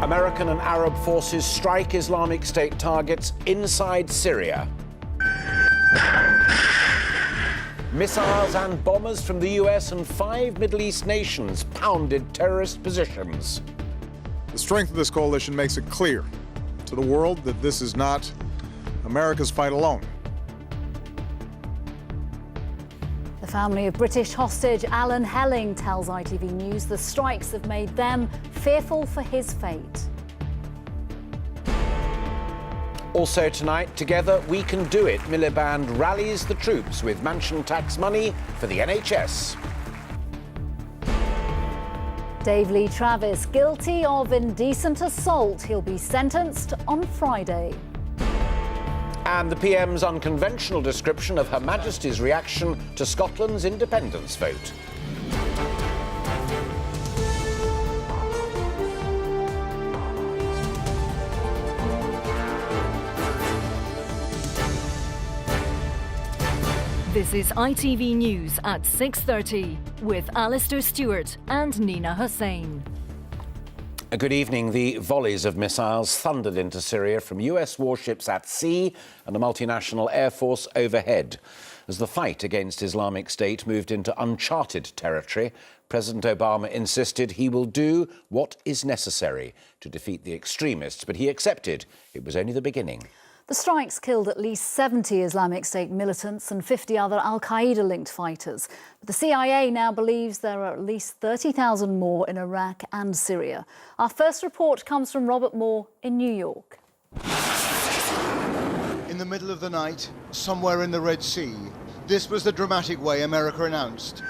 American and Arab forces strike Islamic State targets inside Syria. Missiles and bombers from the US and 5 Middle East nations pounded terrorist positions. The strength of this coalition makes it clear to the world that this is not America's fight alone. The family of British hostage Alan Helling tells ITV News the strikes have made them fearful for his fate. Also tonight, together we can do it. Miliband rallies the troops with mansion tax money for the NHS. Dave Lee Travis, guilty of indecent assault. He'll be sentenced on Friday. And the PM's unconventional description of Her Majesty's reaction to Scotland's independence vote. This is ITV News at 6:30 with Alistair Stewart and Nina Hussain. Good evening. The volleys of missiles thundered into Syria from US warships at sea and a multinational air force overhead. As the fight against Islamic State moved into uncharted territory, President Obama insisted he will do what is necessary to defeat the extremists, but he accepted it was only the beginning. The strikes killed at least 70 Islamic State militants and 50 other al-Qaeda-linked fighters. But the CIA now believes there are at least 30,000 more in Iraq and Syria. Our first report comes from Robert Moore in New York. In the middle of the night, somewhere in the Red Sea, this was the dramatic way America announced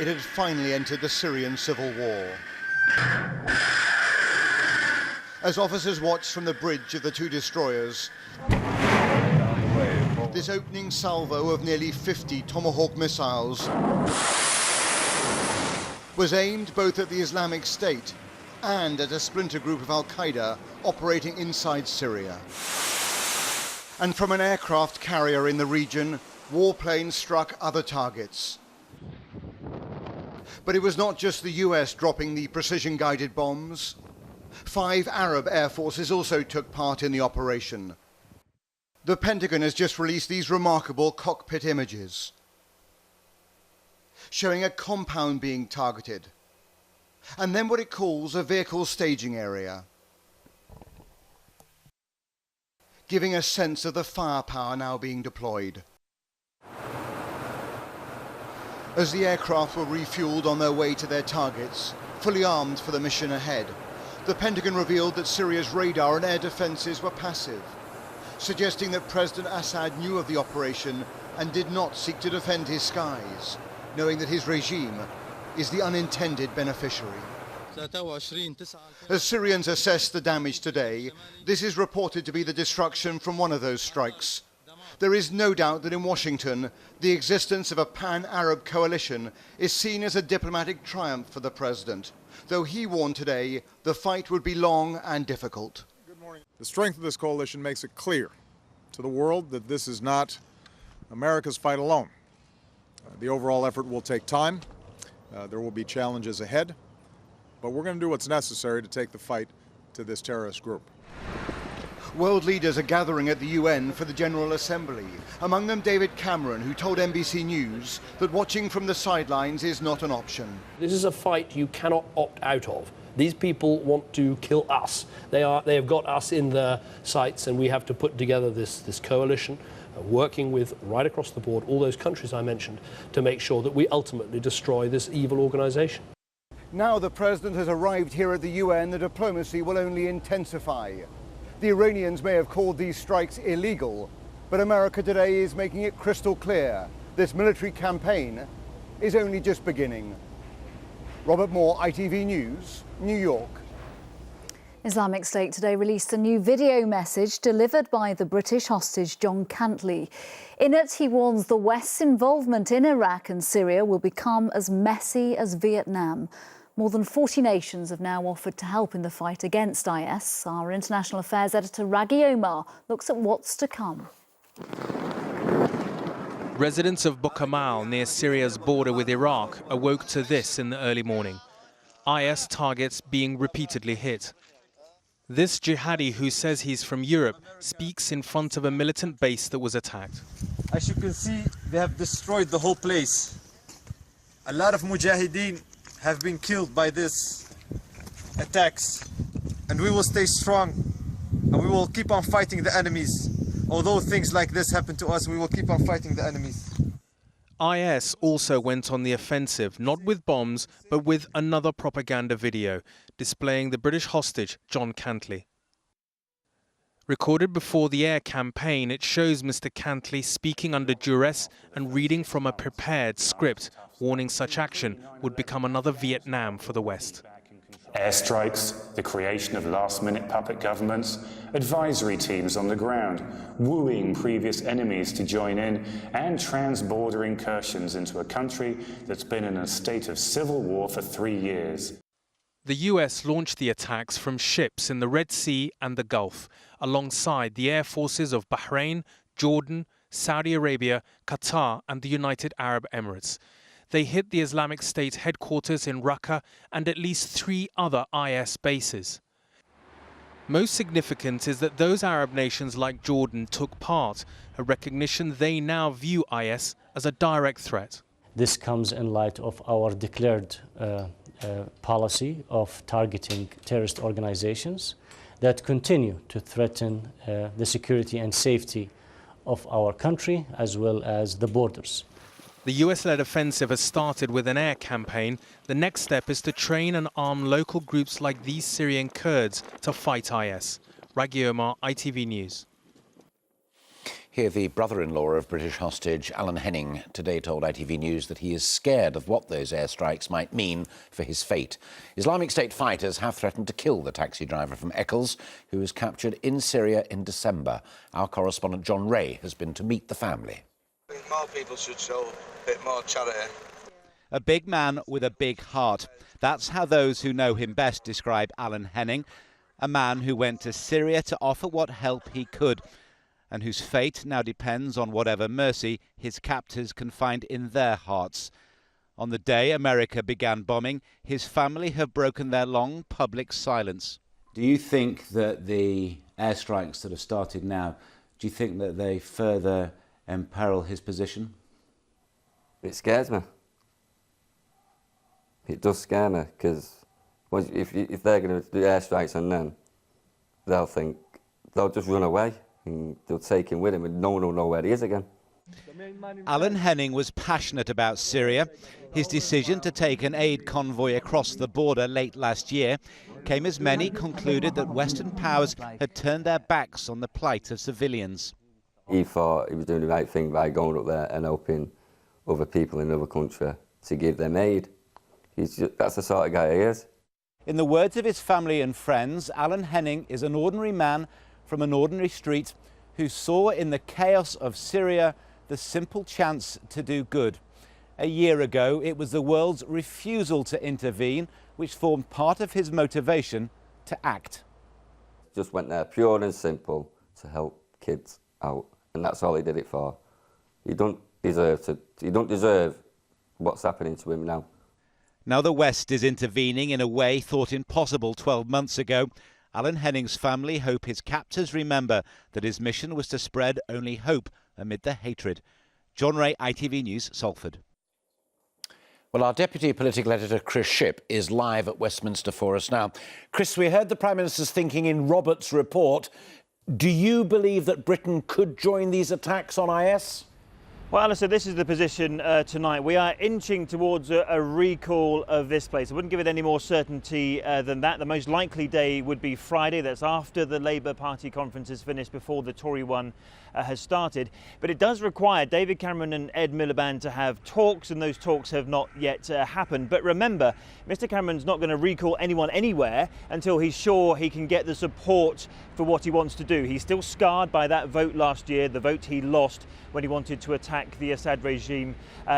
it had finally entered the Syrian civil war. As officers watched from the bridge of the two destroyers, this opening salvo of nearly 50 Tomahawk missiles was aimed both at the Islamic State and at a splinter group of al-Qaeda operating inside Syria. And from an aircraft carrier in the region, warplanes struck other targets. But it was not just the US dropping the precision-guided bombs. 5 Arab air forces also took part in the operation. The Pentagon has just released these remarkable cockpit images, showing a compound being targeted, and then what it calls a vehicle staging area, giving a sense of the firepower now being deployed. As the aircraft were refueled on their way to their targets, fully armed for the mission ahead, the Pentagon revealed that Syria's radar and air defences were passive, suggesting that President Assad knew of the operation and did not seek to defend his skies, knowing that his regime is the unintended beneficiary. As Syrians assess the damage today, this is reported to be the destruction from one of those strikes. There is no doubt that in Washington, the existence of a pan-Arab coalition is seen as a diplomatic triumph for the president, though he warned today the fight would be long and difficult. Good morning. The strength of this coalition makes it clear to the world that this is not America's fight alone. The overall effort will take time. There will be challenges ahead, but we're going to do what's necessary to take the fight to this terrorist group. World leaders are gathering at the UN for the General Assembly. Among them David Cameron, who told NBC News that watching from the sidelines is not an option. This is a fight you cannot opt out of. These people want to kill us. They have got us in their sights, and we have to put together this coalition, working with, right across the board, all those countries I mentioned, to make sure that we ultimately destroy this evil organisation. Now the president has arrived here at the UN, the diplomacy will only intensify. The Iranians may have called these strikes illegal, but America today is making it crystal clear this military campaign is only just beginning. Robert Moore, ITV News, New York. Islamic State today released a new video message delivered by the British hostage John Cantley. In it, he warns the West's involvement in Iraq and Syria will become as messy as Vietnam. More than 40 nations have now offered to help in the fight against IS. Our international affairs editor Raghi Omar looks at what's to come. Residents of Bukamal, near Syria's border with Iraq, awoke to this in the early morning. IS targets being repeatedly hit. This jihadi, who says he's from Europe, speaks in front of a militant base that was attacked. As you can see, they have destroyed the whole place. A lot of mujahideen have been killed by these attacks, and we will stay strong and we will keep on fighting the enemies. Although things like this happen to us, we will keep on fighting the enemies. IS also went on the offensive, not with bombs, but with another propaganda video displaying the British hostage, John Cantley. Recorded before the air campaign, it shows Mr. Cantley speaking under duress and reading from a prepared script, warning such action would become another Vietnam for the West. Airstrikes, the creation of last-minute puppet governments, advisory teams on the ground, wooing previous enemies to join in, and trans-border incursions into a country that's been in a state of civil war for 3 years. The US launched the attacks from ships in the Red Sea and the Gulf, alongside the air forces of Bahrain, Jordan, Saudi Arabia, Qatar and the United Arab Emirates. They hit the Islamic State headquarters in Raqqa and at least 3 other IS bases. Most significant is that those Arab nations like Jordan took part, a recognition they now view IS as a direct threat. This comes in light of our declared policy of targeting terrorist organizations that continue to threaten the security and safety of our country as well as the borders. The US-led offensive has started with an air campaign. The next step is to train and arm local groups like these Syrian Kurds to fight IS. Raghi Omar, ITV News. Here, the brother-in-law of British hostage Alan Henning today told ITV News that he is scared of what those airstrikes might mean for his fate. Islamic State fighters have threatened to kill the taxi driver from Eccles, who was captured in Syria in December. Our correspondent John Ray has been to meet the family. I think more people should show a bit more charity. A big man with a big heart. That's how those who know him best describe Alan Henning, a man who went to Syria to offer what help he could, and whose fate now depends on whatever mercy his captors can find in their hearts. On the day America began bombing, his family have broken their long public silence. Do you think that the airstrikes that have started now, do you think that they further imperil his position? It scares me. It does scare me, because if they're going to do airstrikes on them, they'll just run away and they'll take him with him and no one will know where he is again. Alan Henning was passionate about Syria. His decision to take an aid convoy across the border late last year came as many concluded that Western powers had turned their backs on the plight of civilians. He thought he was doing the right thing by going up there and helping other people in another country to give them aid. That's the sort of guy he is. In the words of his family and friends, Alan Henning is an ordinary man from an ordinary street who saw in the chaos of Syria the simple chance to do good. A year ago, it was the world's refusal to intervene which formed part of his motivation to act. Just went there pure and simple to help kids out, and that's all he did it for. He don't deserve what's happening to him now. Now the West is intervening in a way thought impossible 12 months ago. Alan Henning's family hope his captors remember that his mission was to spread only hope amid the hatred. John Ray, ITV News, Salford. Well, our Deputy Political Editor, Chris Shipp, is live at Westminster for us now. Chris, we heard the Prime Minister's thinking in Robert's report. Do you believe that Britain could join these attacks on IS? Well, Alistair, this is the position tonight. We are inching towards a recall of this place. I wouldn't give it any more certainty than that. The most likely day would be Friday. That's after the Labour Party conference is finished, before the Tory one has started. But it does require David Cameron and Ed Miliband to have talks, and those talks have not yet happened. But remember, Mr Cameron's not going to recall anyone anywhere until he's sure he can get the support for what he wants to do. He's still scarred by that vote last year, the vote he lost when he wanted to attack the Assad regime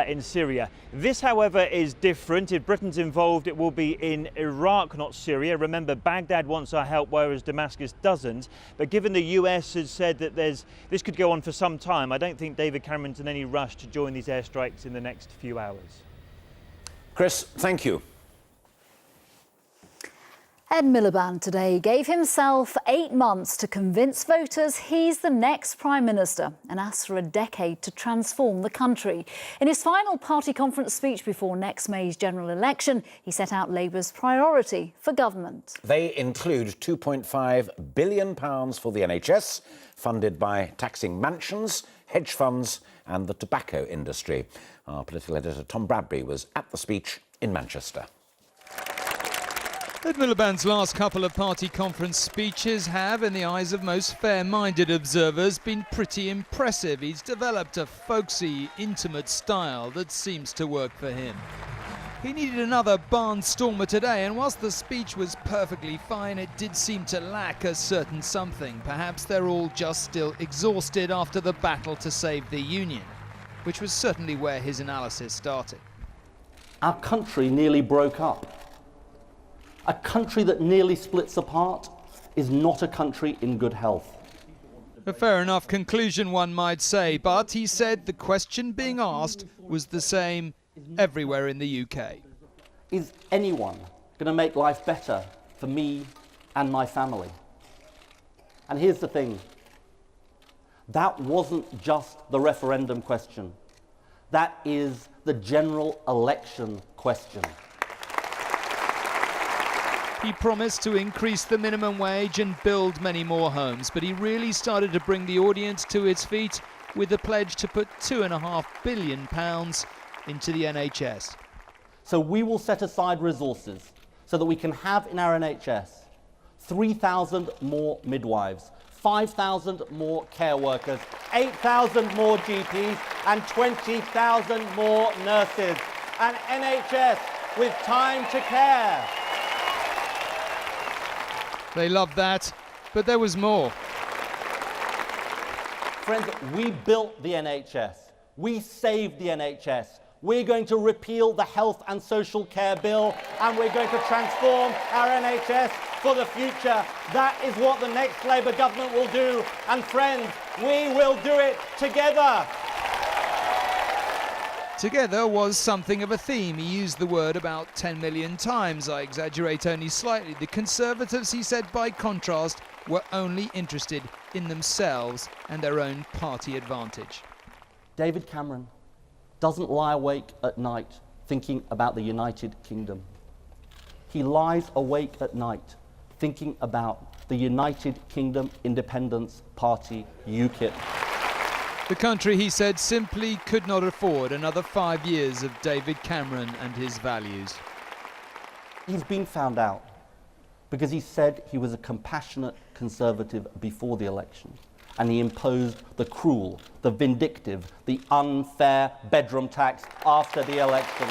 in Syria. This, however, is different. If Britain's involved, it will be in Iraq, not Syria. Remember, Baghdad wants our help, whereas Damascus doesn't. But given the US has said that this could go on for some time, I don't think David Cameron's in any rush to join these airstrikes in the next few hours. Chris, thank you. Ed Miliband today gave himself 8 months to convince voters he's the next Prime Minister and asked for a decade to transform the country. In his final party conference speech before next May's general election, he set out Labour's priority for government. They include £2.5 billion for the NHS, funded by taxing mansions, hedge funds and the tobacco industry. Our political editor Tom Bradby was at the speech in Manchester. Ed Miliband's last couple of party conference speeches have, in the eyes of most fair-minded observers, been pretty impressive. He's developed a folksy, intimate style that seems to work for him. He needed another barnstormer today, and whilst the speech was perfectly fine, it did seem to lack a certain something. Perhaps they're all just still exhausted after the battle to save the Union, which was certainly where his analysis started. Our country nearly broke up. A country that nearly splits apart is not a country in good health. A fair enough conclusion, one might say, but he said the question being asked was the same everywhere in the UK. Is anyone going to make life better for me and my family? And here's the thing. That wasn't just the referendum question. That is the general election question. He promised to increase the minimum wage and build many more homes, but he really started to bring the audience to its feet with the pledge to put £2.5 billion into the NHS. So we will set aside resources so that we can have in our NHS 3,000 more midwives, 5,000 more care workers, 8,000 more GPs and 20,000 more nurses. An NHS with time to care. They loved that, but there was more. Friends, we built the NHS. We saved the NHS. We're going to repeal the Health and Social Care Bill, and we're going to transform our NHS for the future. That is what the next Labour government will do. And friends, we will do it together. Together was something of a theme. He used the word about 10 million times. I exaggerate only slightly. The Conservatives, he said, by contrast, were only interested in themselves and their own party advantage. David Cameron doesn't lie awake at night thinking about the United Kingdom. He lies awake at night thinking about the United Kingdom Independence Party, UKIP. The country, he said, simply could not afford another 5 years of David Cameron and his values. He's been found out because he said he was a compassionate Conservative before the election, and he imposed the cruel, the vindictive, the unfair bedroom tax after the election.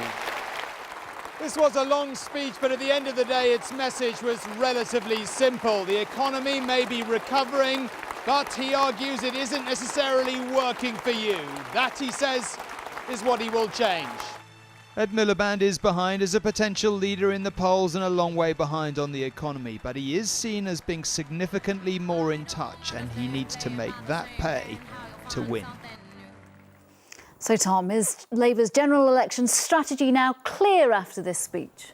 This was a long speech, but at the end of the day, its message was relatively simple. The economy may be recovering, but he argues it isn't necessarily working for you. That, he says, is what he will change. Ed Miliband is behind as a potential leader in the polls and a long way behind on the economy, but he is seen as being significantly more in touch, and he needs to make that pay to win. So, Tom, is Labour's general election strategy now clear after this speech?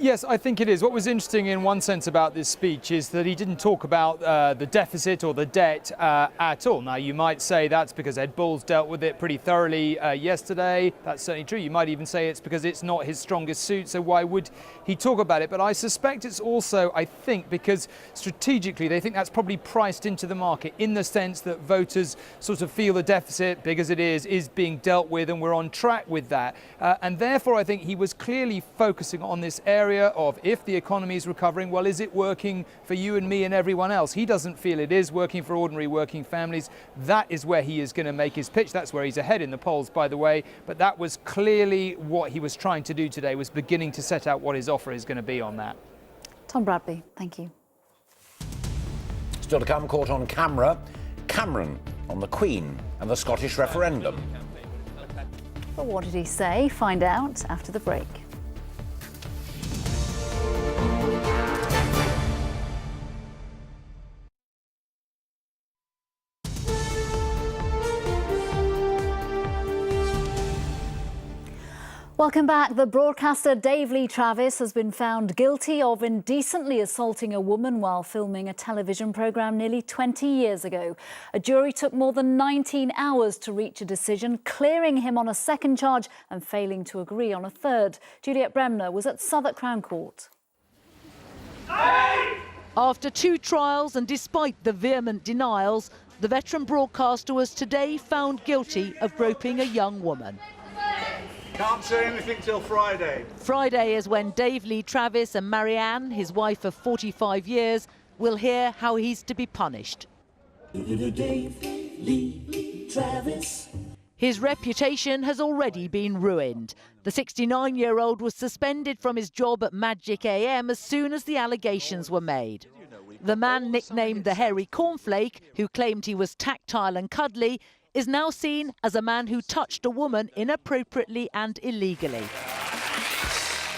Yes, I think it is. What was interesting in one sense about this speech is that he didn't talk about the deficit or the debt at all. Now, you might say that's because Ed Balls dealt with it pretty thoroughly yesterday. That's certainly true. You might even say it's because it's not his strongest suit, so why would he talk about it? But I suspect it's also, I think, because strategically they think that's probably priced into the market in the sense that voters sort of feel the deficit, big as it is being dealt with, and we're on track with that. And therefore, I think he was clearly focusing on this area of, if the economy is recovering, well, is it working for you and me and everyone else? He doesn't feel it is working for ordinary working families. That is where he is going to make his pitch. That's where he's ahead in the polls, by the way. But that was clearly what he was trying to do today, was beginning to set out what his offer is going to be on that. Tom Bradby, thank you. Still to come, caught on camera, Cameron on the Queen and the Scottish referendum. But what did he say? Find out after the break. Welcome back. The broadcaster Dave Lee Travis has been found guilty of indecently assaulting a woman while filming a television programme nearly 20 years ago. A jury took more than 19 hours to reach a decision, clearing him on a second charge and failing to agree on a third. Juliet Bremner was at Southwark Crown Court. After 2 trials and despite the vehement denials, the veteran broadcaster was today found guilty of groping a young woman. Can't say anything till Friday. Friday is when Dave Lee Travis and Marianne, his wife of 45 years, will hear how he's to be punished. Dave Lee Travis. His reputation has already been ruined. The 69-year-old was suspended from his job at Magic AM as soon as the allegations were made. The man nicknamed the Hairy Cornflake, who claimed he was tactile and cuddly, is now seen as a man who touched a woman inappropriately and illegally.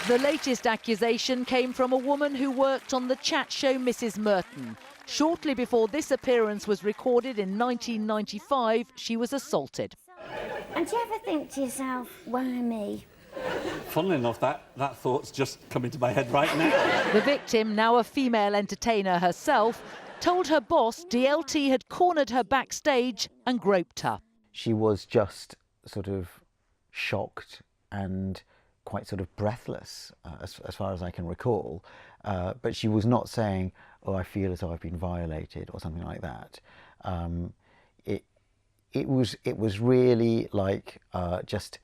The latest accusation came from a woman who worked on the chat show Mrs. Merton. Shortly before this appearance was recorded in 1995, she was assaulted. And do you ever think to yourself, why me? Funnily enough, that thought's just come into my head right now. The victim, now a female entertainer herself, told her boss DLT had cornered her backstage and groped her. She was just sort of shocked and quite sort of breathless, as far as I can recall. But she was not saying, oh, I feel as though I've been violated or something like that. It was really like just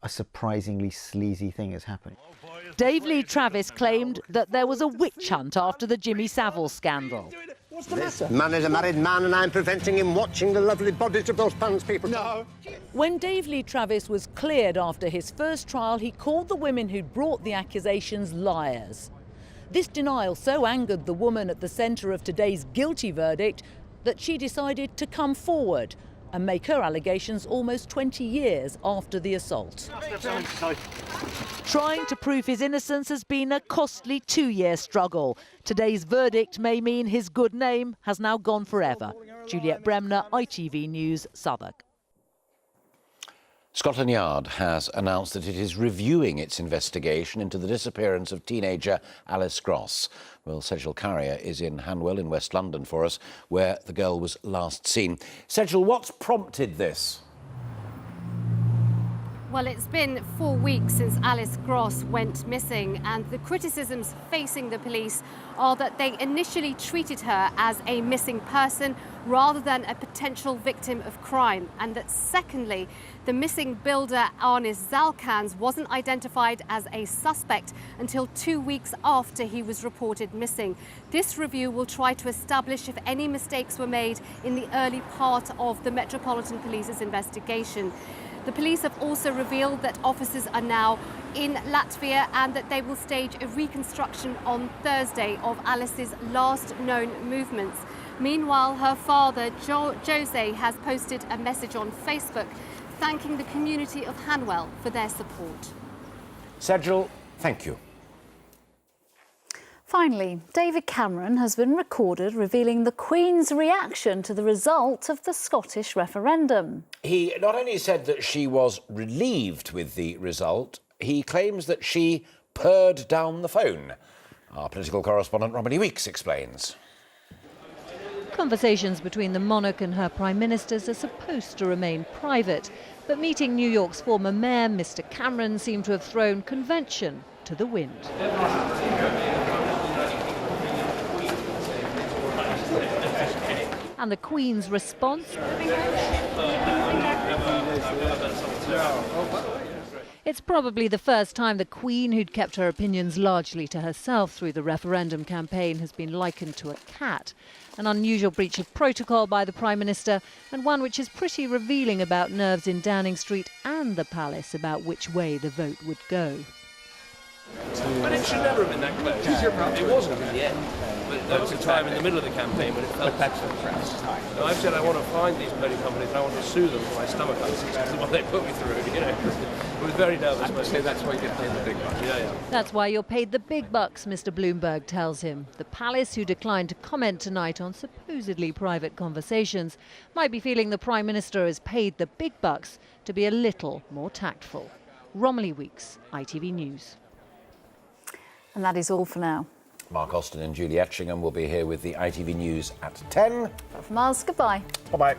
a surprisingly sleazy thing has happened. Dave Lee Travis claimed that there was a witch hunt after the Jimmy Savile scandal. What's the matter? Man is a married man and I'm preventing him watching the lovely bodies of those Pans people. No. When Dave Lee Travis was cleared after his first trial, he called the women who'd brought the accusations liars. This denial so angered the woman at the centre of today's guilty verdict that she decided to come forward and make her allegations almost 20 years after the assault. Trying to prove his innocence has been a costly 2-year struggle. Today's verdict may mean his good name has now gone forever. Juliet Bremner, ITV News, Southwark. Scotland Yard has announced that it is reviewing its investigation into the disappearance of teenager Alice Gross. Well, Sejal Carrier is in Hanwell in West London for us, where the girl was last seen. Sejal, what's prompted this? Well, it's been 4 weeks since Alice Gross went missing, and the criticisms facing the police are that they initially treated her as a missing person rather than a potential victim of crime, and that secondly, the missing builder Arnis Zalcans wasn't identified as a suspect until 2 weeks after he was reported missing. This review will try to establish if any mistakes were made in the early part of the Metropolitan Police's investigation. The police have also revealed that officers are now in Latvia and that they will stage a reconstruction on Thursday of Alice's last known movements. Meanwhile, her father, Jose, has posted a message on Facebook thanking the community of Hanwell for their support. Sejal, thank you. Finally, David Cameron has been recorded revealing the Queen's reaction to the result of the Scottish referendum. He not only said that she was relieved with the result, he claims that she purred down the phone. Our political correspondent Romilly Weeks explains. Conversations between the monarch and her prime ministers are supposed to remain private, but meeting New York's former mayor, Mr. Cameron, seemed to have thrown convention to the wind. And the Queen's response? It's probably the first time the Queen, who'd kept her opinions largely to herself through the referendum campaign, has been likened to a cat. An unusual breach of protocol by the Prime Minister, and one which is pretty revealing about nerves in Downing Street and the palace about which way the vote would go. But it should never have been that close. It wasn't in the end. But there was a time in the middle of the campaign when it felt... But that's the press time. I've said I want to find these bloody companies and I want to sue them for my stomach ulcers because of what they put me through, you know. It was very nervous. I say that's why you get paid the big bucks. Yeah. That's why you're paid the big bucks, Mr. Bloomberg tells him. The palace, who declined to comment tonight on supposedly private conversations, might be feeling the Prime Minister has paid the big bucks to be a little more tactful. Romilly Weeks, ITV News. And that is all for now. Mark Austin and Julie Etchingham will be here with the ITV News at 10. From us, goodbye. Bye-bye.